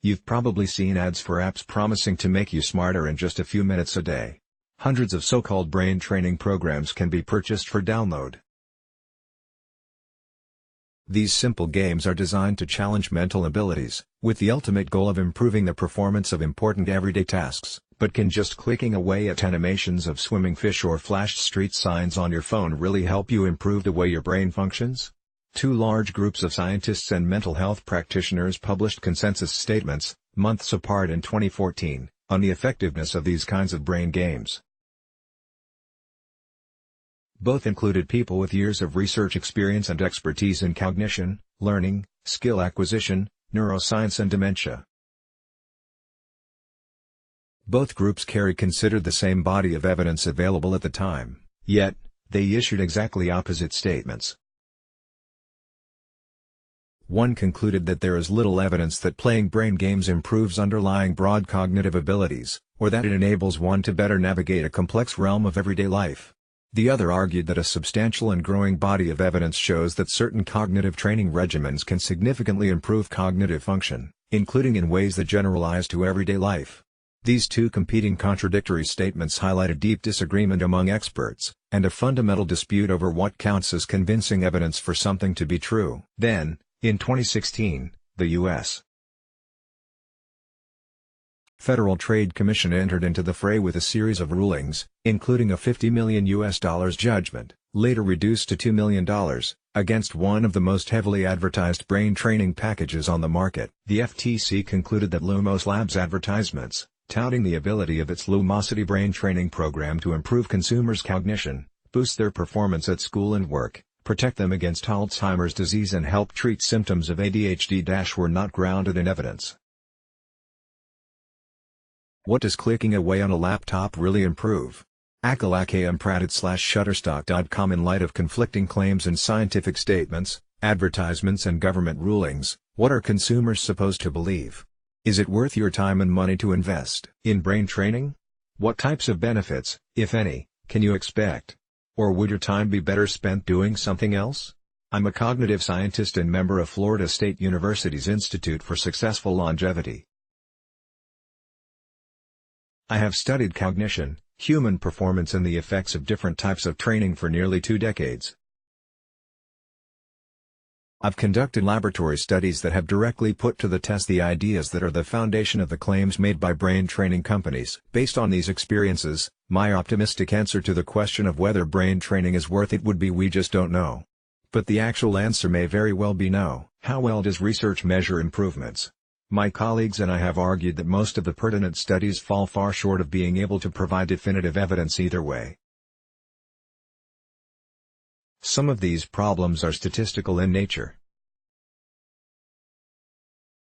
You've probably seen ads for apps promising to make you smarter in just a few minutes a day. Hundreds of so-called brain training programs can be purchased for download. These simple games are designed to challenge mental abilities, with the ultimate goal of improving the performance of important everyday tasks. But can just clicking away at animations of swimming fish or flashed street signs on your phone really help you improve the way your brain functions? Two large groups of scientists and mental health practitioners published consensus statements, months apart in 2014, on the effectiveness of these kinds of brain games. Both included people with years of research experience and expertise in cognition, learning, skill acquisition, neuroscience and dementia. Both groups considered the same body of evidence available at the time, yet, they issued exactly opposite statements. One concluded that there is little evidence that playing brain games improves underlying broad cognitive abilities, or that it enables one to better navigate a complex realm of everyday life. The other argued that a substantial and growing body of evidence shows that certain cognitive training regimens can significantly improve cognitive function, including in ways that generalize to everyday life. These two competing contradictory statements highlight a deep disagreement among experts, and a fundamental dispute over what counts as convincing evidence for something to be true. Then, in 2016, the U.S. Federal Trade Commission entered into the fray with a series of rulings, including a $50 million judgment, later reduced to $2 million, against one of the most heavily advertised brain training packages on the market. The FTC concluded that Lumos Labs' advertisements, touting the ability of its Lumosity brain training program to improve consumers' cognition, boost their performance at school and work, protect them against Alzheimer's disease and help treat symptoms of ADHD, were not grounded in evidence. What does clicking away on a laptop really improve? Shutterstock.com. In light of conflicting claims in scientific statements, advertisements and government rulings, what are consumers supposed to believe? Is it worth your time and money to invest in brain training? What types of benefits, if any, can you expect? Or would your time be better spent doing something else? I'm a cognitive scientist and member of Florida State University's Institute for Successful Longevity. I have studied cognition, human performance and the effects of different types of training for nearly 2 decades. I've conducted laboratory studies that have directly put to the test the ideas that are the foundation of the claims made by brain training companies. Based on these experiences, my optimistic answer to the question of whether brain training is worth it would be we just don't know. But the actual answer may very well be no. How well does research measure improvements? My colleagues and I have argued that most of the pertinent studies fall far short of being able to provide definitive evidence either way. Some of these problems are statistical in nature.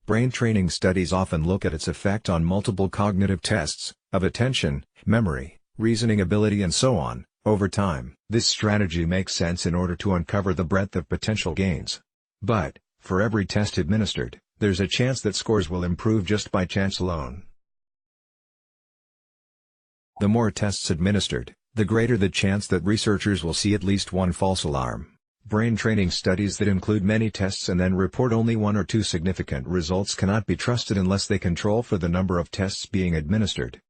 Brain training studies often look at its effect on multiple cognitive tests, of attention, memory, reasoning ability and so on, over time. This strategy makes sense in order to uncover the breadth of potential gains. But, for every test administered, there's a chance that scores will improve just by chance alone. The more tests administered, the greater the chance that researchers will see at least one false alarm. Brain training studies that include many tests and then report only 1 or 2 significant results cannot be trusted unless they control for the number of tests being administered.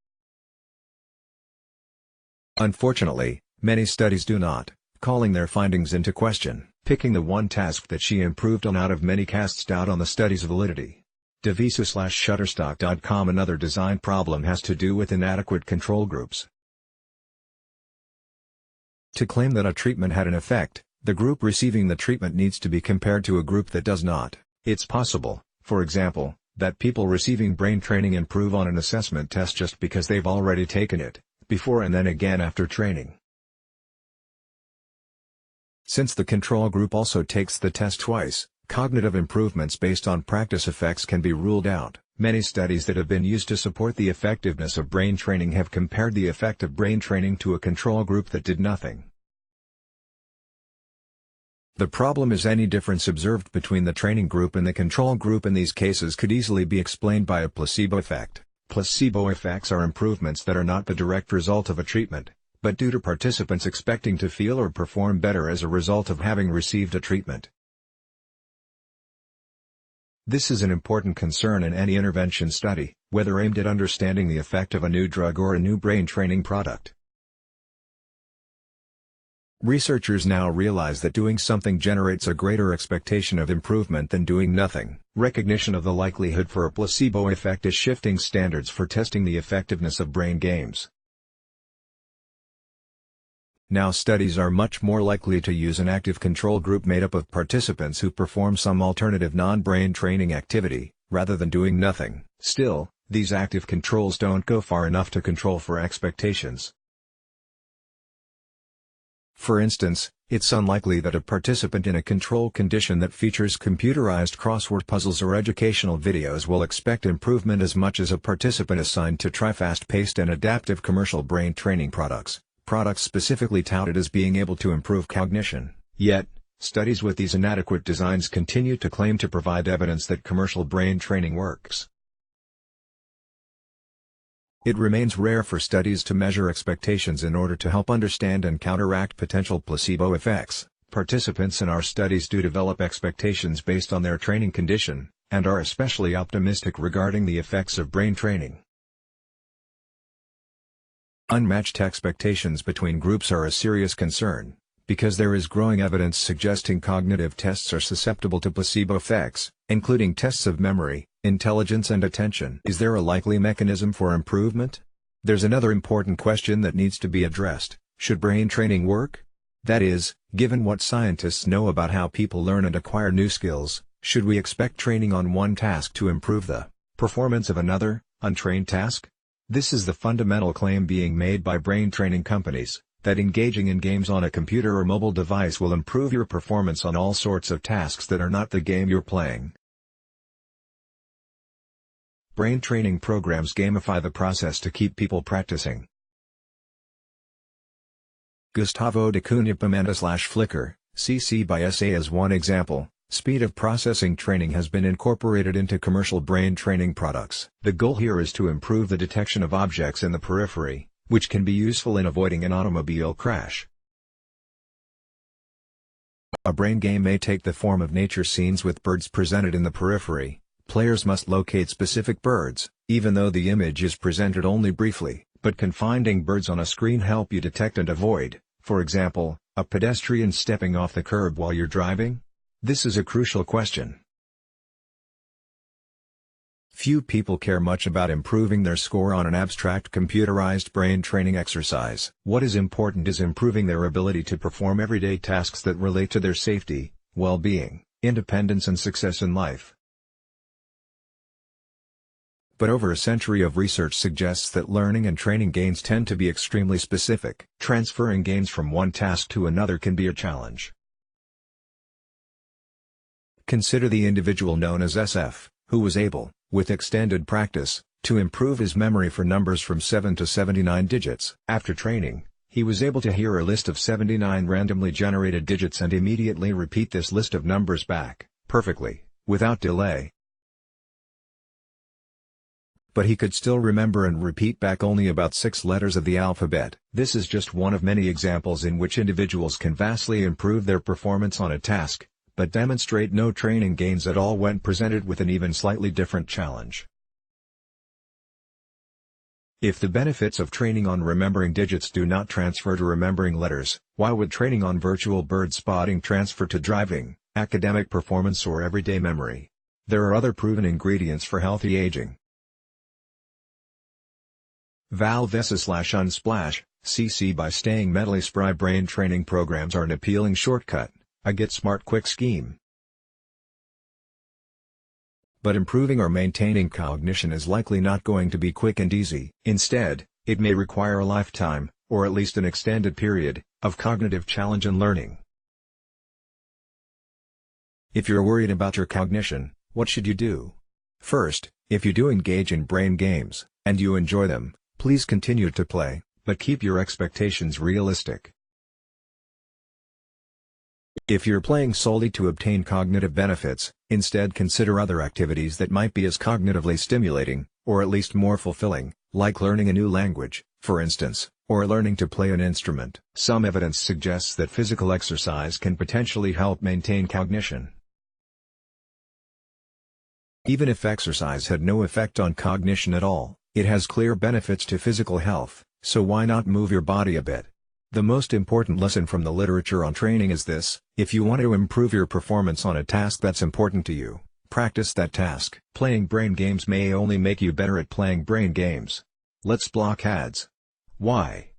Unfortunately, many studies do not, calling their findings into question. Picking the one task that she improved on out of many casts doubt on the study's validity. Devisa/Shutterstock.com. Another design problem has to do with inadequate control groups. To claim that a treatment had an effect, the group receiving the treatment needs to be compared to a group that does not. It's possible, for example, that people receiving brain training improve on an assessment test just because they've already taken it, before and then again after training. Since the control group also takes the test twice, cognitive improvements based on practice effects can be ruled out. Many studies that have been used to support the effectiveness of brain training have compared the effect of brain training to a control group that did nothing. The problem is any difference observed between the training group and the control group in these cases could easily be explained by a placebo effect. Placebo effects are improvements that are not the direct result of a treatment, but due to participants expecting to feel or perform better as a result of having received a treatment. This is an important concern in any intervention study, whether aimed at understanding the effect of a new drug or a new brain training product. Researchers now realize that doing something generates a greater expectation of improvement than doing nothing. Recognition of the likelihood for a placebo effect is shifting standards for testing the effectiveness of brain games. Now studies are much more likely to use an active control group made up of participants who perform some alternative non-brain training activity, rather than doing nothing. Still, these active controls don't go far enough to control for expectations. For instance, it's unlikely that a participant in a control condition that features computerized crossword puzzles or educational videos will expect improvement as much as a participant assigned to try fast-paced and adaptive commercial brain training products specifically touted as being able to improve cognition. Yet, studies with these inadequate designs continue to claim to provide evidence that commercial brain training works. It remains rare for studies to measure expectations in order to help understand and counteract potential placebo effects. Participants in our studies do develop expectations based on their training condition, and are especially optimistic regarding the effects of brain training. Unmatched expectations between groups are a serious concern, because there is growing evidence suggesting cognitive tests are susceptible to placebo effects, including tests of memory, intelligence and attention. Is there a likely mechanism for improvement? There's another important question that needs to be addressed: should brain training work? That is, given what scientists know about how people learn and acquire new skills, should we expect training on one task to improve the performance of another, untrained task? This is the fundamental claim being made by brain training companies, that engaging in games on a computer or mobile device will improve your performance on all sorts of tasks that are not the game you're playing. Brain training programs gamify the process to keep people practicing. Gustavo de Cunha Pimenta/Flickr, CC by SA as one example. Speed of processing training has been incorporated into commercial brain training products. The goal here is to improve the detection of objects in the periphery, which can be useful in avoiding an automobile crash. A brain game may take the form of nature scenes with birds presented in the periphery. Players must locate specific birds, even though the image is presented only briefly. But can finding birds on a screen help you detect and avoid, for example, a pedestrian stepping off the curb while you're driving? This is a crucial question. Few people care much about improving their score on an abstract computerized brain training exercise. What is important is improving their ability to perform everyday tasks that relate to their safety, well-being, independence and success in life. But over a century of research suggests that learning and training gains tend to be extremely specific. Transferring gains from one task to another can be a challenge. Consider the individual known as SF, who was able, with extended practice, to improve his memory for numbers from 7 to 79 digits. After training, he was able to hear a list of 79 randomly generated digits and immediately repeat this list of numbers back, perfectly, without delay. But he could still remember and repeat back only about 6 letters of the alphabet. This is just one of many examples in which individuals can vastly improve their performance on a task, but demonstrate no training gains at all when presented with an even slightly different challenge. If the benefits of training on remembering digits do not transfer to remembering letters, why would training on virtual bird spotting transfer to driving, academic performance or everyday memory? There are other proven ingredients for healthy aging. Valvesa/Unsplash, CC by staying mentally spry. Brain training programs are an appealing shortcut, a get smart quick scheme. But improving or maintaining cognition is likely not going to be quick and easy. Instead, it may require a lifetime, or at least an extended period, of cognitive challenge and learning. If you're worried about your cognition, what should you do? First, if you do engage in brain games, and you enjoy them, please continue to play, but keep your expectations realistic. If you're playing solely to obtain cognitive benefits, instead consider other activities that might be as cognitively stimulating, or at least more fulfilling, like learning a new language, for instance, or learning to play an instrument. Some evidence suggests that physical exercise can potentially help maintain cognition. Even if exercise had no effect on cognition at all, it has clear benefits to physical health, so why not move your body a bit? The most important lesson from the literature on training is this: if you want to improve your performance on a task that's important to you, practice that task. Playing brain games may only make you better at playing brain games. Let's block ads. Why?